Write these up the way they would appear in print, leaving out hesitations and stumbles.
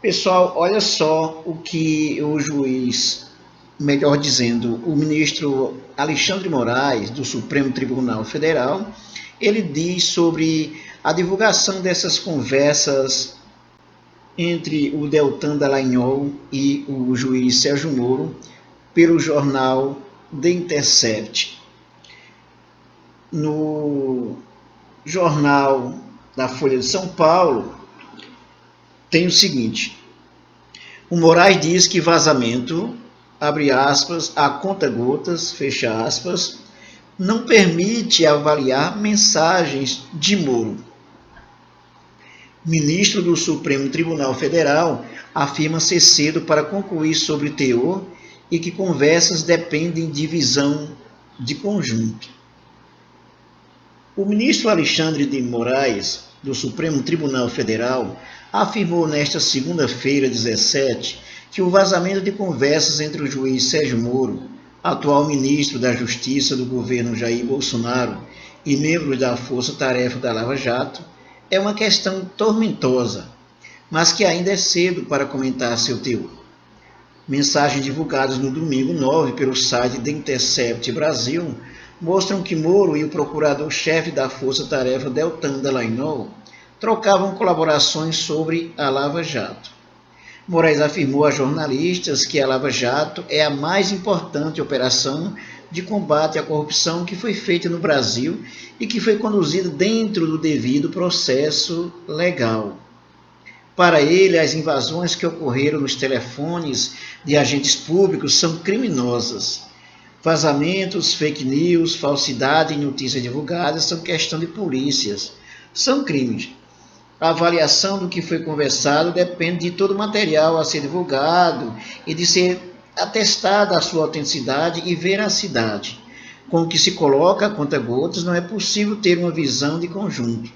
Pessoal, olha só o que o juiz, melhor dizendo, o ministro Alexandre Moraes, do Supremo Tribunal Federal, ele diz sobre a divulgação dessas conversas entre o Deltan Dallagnol e o juiz Sérgio Moro pelo jornal The Intercept. No jornal da Folha de São Paulo tem o seguinte: o Moraes diz que vazamento, abre aspas, a conta-gotas, fecha aspas, não permite avaliar mensagens de Moro. Ministro do Supremo Tribunal Federal afirma ser cedo para concluir sobre o teor e que conversas dependem de visão de conjunto. O ministro Alexandre de Moraes, do Supremo Tribunal Federal, afirmou nesta segunda-feira, 17, que o vazamento de conversas entre o juiz Sérgio Moro, atual ministro da Justiça do governo Jair Bolsonaro e membros da Força Tarefa da Lava Jato, é uma questão tormentosa, mas que ainda é cedo para comentar seu teor. Mensagens divulgadas no domingo 9 pelo site The Intercept Brasil mostram que Moro e o procurador-chefe da Força Tarefa Deltan Dallagnol trocavam colaborações sobre a Lava Jato. Moraes afirmou a jornalistas que a Lava Jato é a mais importante operação de combate à corrupção que foi feita no Brasil e que foi conduzida dentro do devido processo legal. Para ele, as invasões que ocorreram nos telefones de agentes públicos são criminosas. Vazamentos, fake news, falsidade e notícias divulgadas são questão de polícias. São crimes. A avaliação do que foi conversado depende de todo o material a ser divulgado e de ser atestada a sua autenticidade e veracidade. Com o que se coloca a conta-gotas, não é possível ter uma visão de conjunto.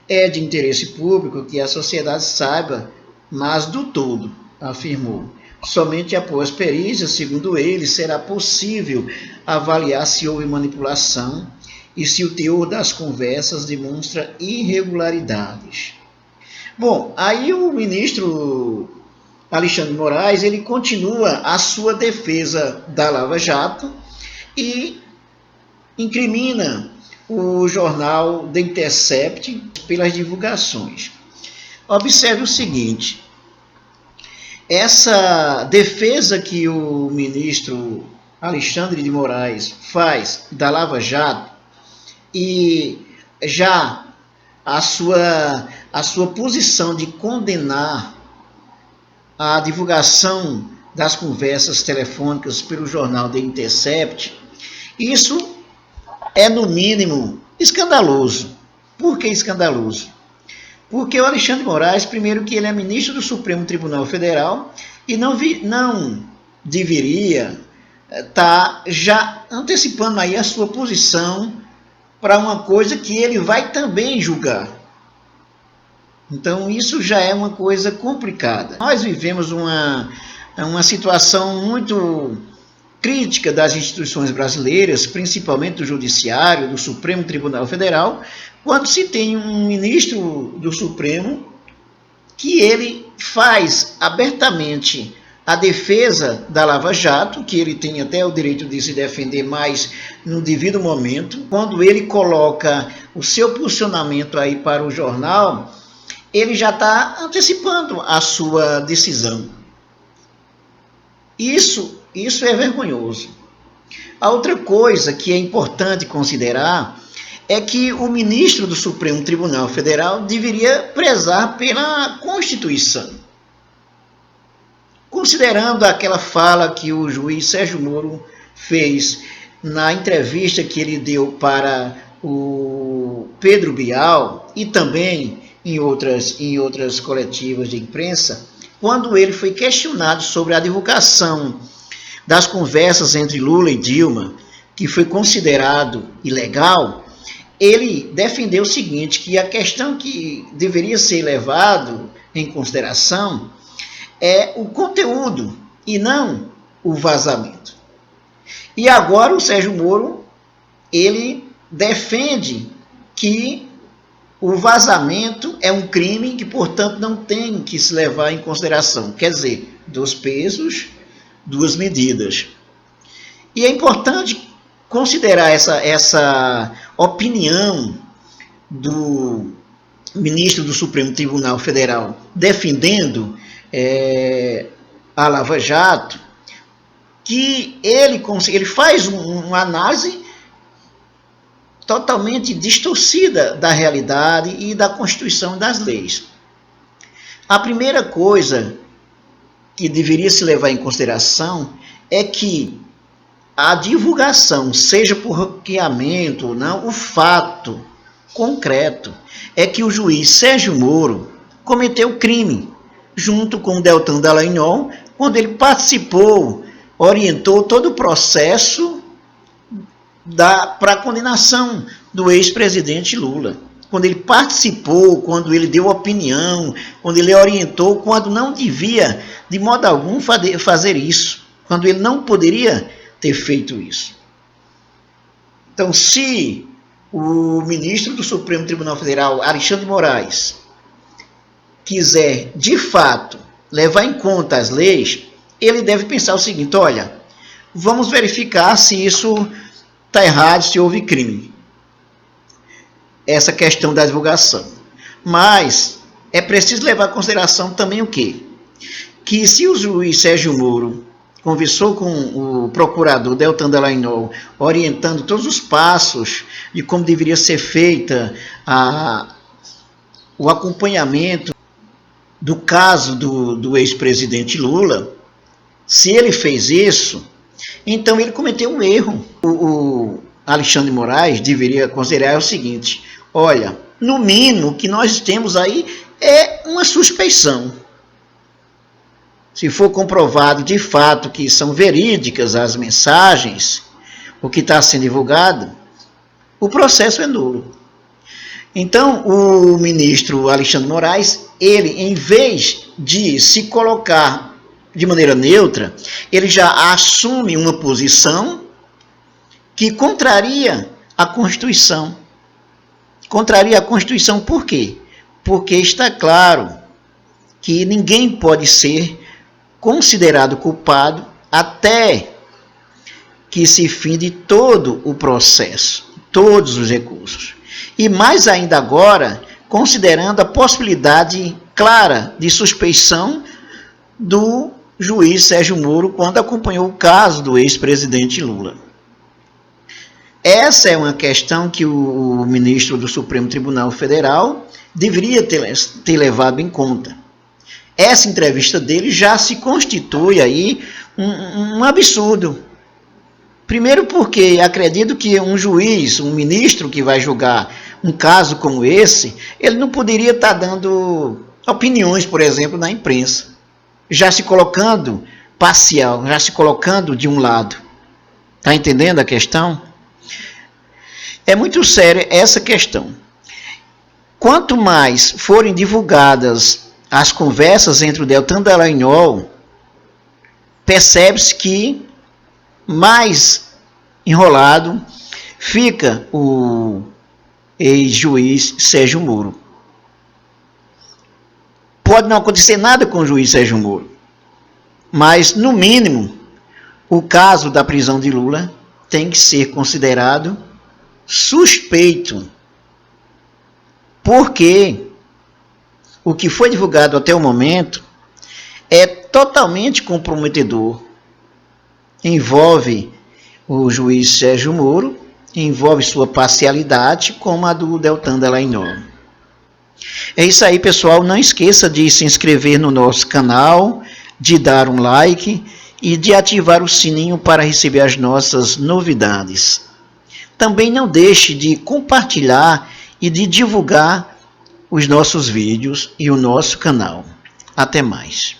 É de interesse público que a sociedade saiba, mas do todo, afirmou. Somente após perícia, segundo ele, será possível avaliar se houve manipulação e se o teor das conversas demonstra irregularidades. Bom, aí o ministro Alexandre de Moraes, ele continua a sua defesa da Lava Jato e incrimina o jornal The Intercept pelas divulgações. Observe o seguinte: essa defesa que o ministro Alexandre de Moraes faz da Lava Jato e já a sua posição de condenar a divulgação das conversas telefônicas pelo jornal The Intercept, isso é, no mínimo, escandaloso. Por que escandaloso? Porque o Alexandre de Moraes, primeiro que ele é ministro do Supremo Tribunal Federal e não deveria estar já antecipando aí a sua posição para uma coisa que ele vai também julgar. Então isso já é uma coisa complicada. Nós vivemos uma situação muito crítica das instituições brasileiras, principalmente do Judiciário, do Supremo Tribunal Federal, quando se tem um ministro do Supremo que ele faz abertamente a defesa da Lava Jato, que ele tem até o direito de se defender mais no devido momento. Quando ele coloca o seu posicionamento aí para o jornal, ele já está antecipando a sua decisão. Isso é vergonhoso. A outra coisa que é importante considerar é que o ministro do Supremo Tribunal Federal deveria prezar pela Constituição. Considerando aquela fala que o juiz Sérgio Moro fez na entrevista que ele deu para o Pedro Bial e também em outras coletivas de imprensa, quando ele foi questionado sobre a divulgação das conversas entre Lula e Dilma, que foi considerado ilegal, ele defendeu o seguinte, que a questão que deveria ser levado em consideração é o conteúdo e não o vazamento. E agora o Sérgio Moro, ele defende que o vazamento é um crime que, portanto, não tem que se levar em consideração. Quer dizer, 2 pesos, 2 medidas. E é importante considerar essa opinião do ministro do Supremo Tribunal Federal defendendo a Lava Jato, que ele faz uma análise totalmente distorcida da realidade e da Constituição e das leis. A primeira coisa que deveria se levar em consideração é que a divulgação, seja por hackeamento ou não, o fato concreto é que o juiz Sérgio Moro cometeu crime junto com o Deltan Dallagnol, quando ele participou, orientou todo o processo para a condenação do ex-presidente Lula. Quando ele participou, quando ele deu opinião, quando ele orientou, quando não devia, de modo algum, fazer isso, quando ele não poderia ter feito isso. Então, se o ministro do Supremo Tribunal Federal, Alexandre de Moraes, quiser, de fato, levar em conta as leis, ele deve pensar o seguinte: olha, vamos verificar se isso está errado, se houve crime. Essa questão da divulgação. Mas é preciso levar em consideração também o quê? Que se o juiz Sérgio Moro conversou com o procurador Deltan Dallagnol, orientando todos os passos de como deveria ser feita o acompanhamento do caso do ex-presidente Lula, se ele fez isso, então ele cometeu um erro. O Alexandre de Moraes deveria considerar o seguinte: olha, no mínimo o que nós temos aí é uma suspeição. Se for comprovado de fato que são verídicas as mensagens, o que está sendo divulgado, o processo é nulo. Então, o ministro Alexandre de Moraes, ele, em vez de se colocar de maneira neutra, ele já assume uma posição que contraria a Constituição. Contraria a Constituição por quê? Porque está claro que ninguém pode ser considerado culpado até que se finde todo o processo, todos os recursos. E mais ainda agora, considerando a possibilidade clara de suspeição do juiz Sérgio Moro quando acompanhou o caso do ex-presidente Lula. Essa é uma questão que o ministro do Supremo Tribunal Federal deveria ter levado em conta. Essa entrevista dele já se constitui aí um absurdo. Primeiro porque acredito que um juiz, um ministro que vai julgar um caso como esse, ele não poderia estar dando opiniões, por exemplo, na imprensa, já se colocando parcial, já se colocando de um lado. Está entendendo a questão? É muito séria essa questão. Quanto mais forem divulgadas as conversas entre o Deltan Dallagnol, percebe-se que mais enrolado fica o ex-juiz Sérgio Moro. Pode não acontecer nada com o juiz Sérgio Moro, mas, no mínimo, o caso da prisão de Lula tem que ser considerado suspeito, porque o que foi divulgado até o momento é totalmente comprometedor. Envolve o juiz Sérgio Moro, envolve sua parcialidade, como a do Deltan Dallagnol. É isso aí, pessoal. Não esqueça de se inscrever no nosso canal, de dar um like e de ativar o sininho para receber as nossas novidades. Também não deixe de compartilhar e de divulgar os nossos vídeos e o nosso canal. Até mais.